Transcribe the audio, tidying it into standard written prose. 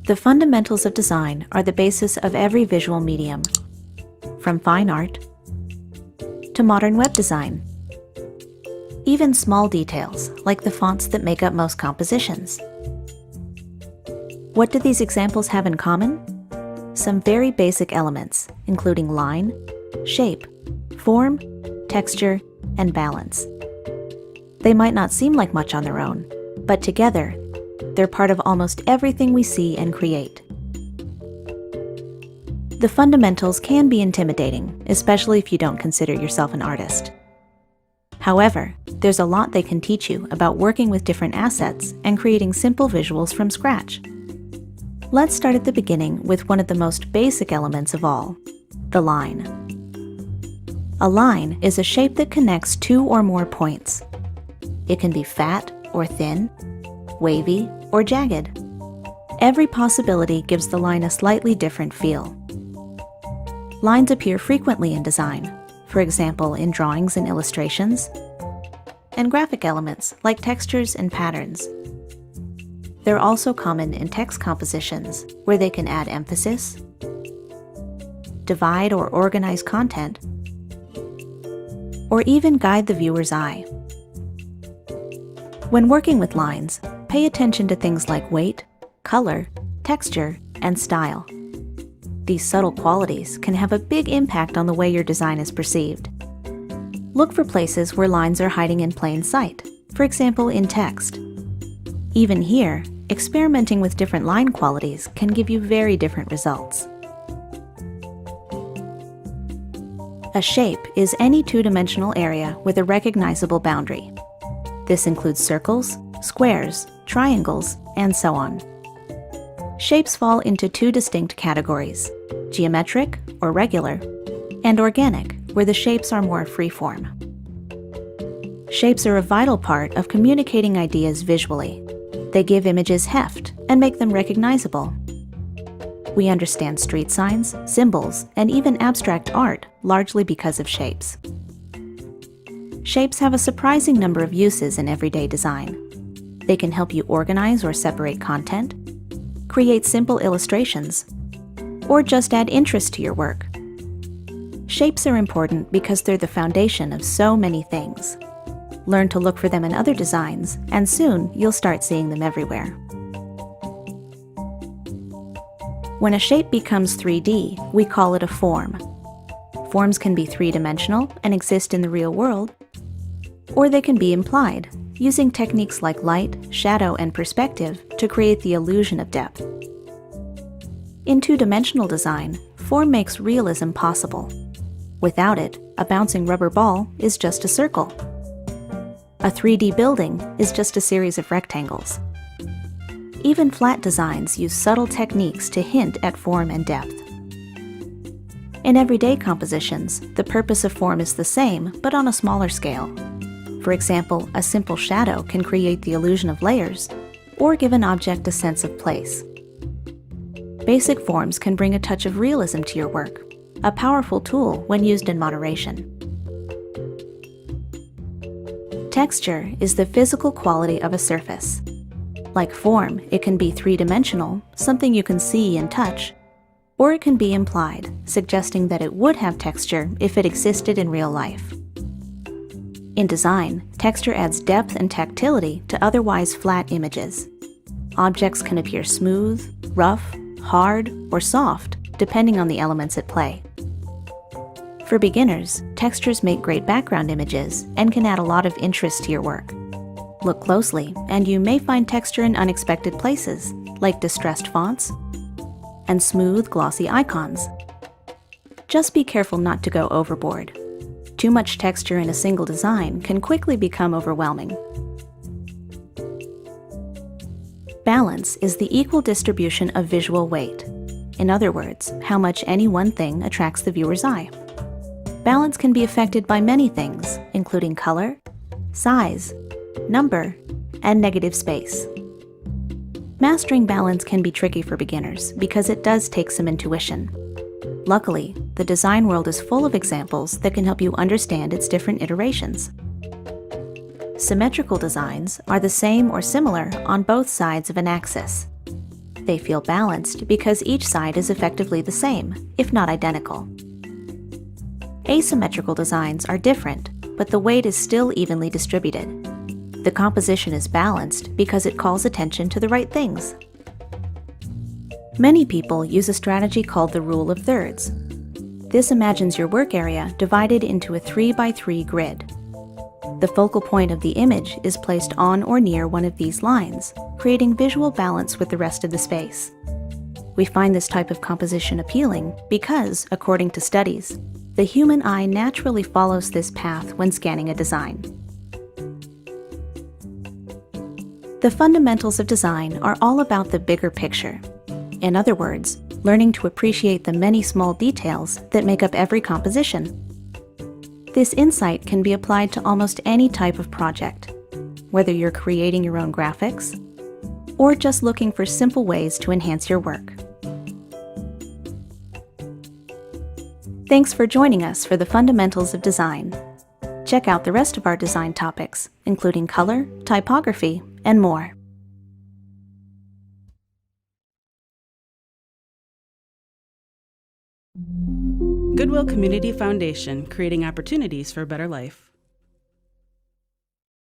The fundamentals of design are the basis of every visual medium, from fine art to modern web design. Even small details, like the fonts that make up most compositions. What do these examples have in common? Some very basic elements, including line, shape, form, texture, and balance. They might not seem like much on their own, but together, they're part of almost everything we see and create. The fundamentals can be intimidating, especially if you don't consider yourself an artist. However, there's a lot they can teach you about working with different assets and creating simple visuals from scratch. Let's start at the beginning with one of the most basic elements of all, the line. A line is a shape that connects two or more points. It can be fat or thin, wavy or jagged. Every possibility gives the line a slightly different feel. Lines appear frequently in design, for example in drawings and illustrations, and graphic elements like textures and patterns. They're also common in text compositions, where they can add emphasis, divide or organize content, or even guide the viewer's eye. When working with lines, pay attention to things like weight, color, texture, and style. These subtle qualities can have a big impact on the way your design is perceived. Look for places where lines are hiding in plain sight, for example in text. Even here, experimenting with different line qualities can give you very different results. A shape is any two-dimensional area with a recognizable boundary. This includes circles, squares, triangles, and so on. Shapes fall into two distinct categories, geometric, or regular, and organic, where the shapes are more free-form. Shapes are a vital part of communicating ideas visually. They give images heft and make them recognizable. We understand street signs, symbols, and even abstract art largely because of shapes. Shapes have a surprising number of uses in everyday design. They can help you organize or separate content, create simple illustrations, or just add interest to your work. Shapes are important because they're the foundation of so many things. Learn to look for them in other designs, and soon you'll start seeing them everywhere. When a shape becomes 3D, we call it a form. Forms can be three-dimensional and exist in the real world, or they can be implied, using techniques like light, shadow, and perspective to create the illusion of depth. In two-dimensional design, form makes realism possible. Without it, a bouncing rubber ball is just a circle. A 3D building is just a series of rectangles. Even flat designs use subtle techniques to hint at form and depth. In everyday compositions, the purpose of form is the same, but on a smaller scale. For example, a simple shadow can create the illusion of layers, or give an object a sense of place. Basic forms can bring a touch of realism to your work, a powerful tool when used in moderation. Texture is the physical quality of a surface. Like form, it can be three-dimensional, something you can see and touch, or it can be implied, suggesting that it would have texture if it existed in real life. In design, texture adds depth and tactility to otherwise flat images. Objects can appear smooth, rough, hard, or soft, depending on the elements at play. For beginners, textures make great background images and can add a lot of interest to your work. Look closely, and you may find texture in unexpected places, like distressed fonts and smooth, glossy icons. Just be careful not to go overboard. Too much texture in a single design can quickly become overwhelming. Balance is the equal distribution of visual weight. In other words, how much any one thing attracts the viewer's eye. Balance can be affected by many things, including color, size, number, and negative space. Mastering balance can be tricky for beginners because it does take some intuition. Luckily, the design world is full of examples that can help you understand its different iterations. Symmetrical designs are the same or similar on both sides of an axis. They feel balanced because each side is effectively the same, if not identical. Asymmetrical designs are different, but the weight is still evenly distributed. The composition is balanced because it calls attention to the right things. Many people use a strategy called the rule of thirds. This imagines your work area divided into a 3x3 grid. The focal point of the image is placed on or near one of these lines, creating visual balance with the rest of the space. We find this type of composition appealing because, according to studies, the human eye naturally follows this path when scanning a design. The fundamentals of design are all about the bigger picture. In other words, learning to appreciate the many small details that make up every composition. This insight can be applied to almost any type of project, whether you're creating your own graphics or just looking for simple ways to enhance your work. Thanks for joining us for the Fundamentals of Design. Check out the rest of our design topics, including color, typography, and more. Goodwill Community Foundation, creating opportunities for a better life.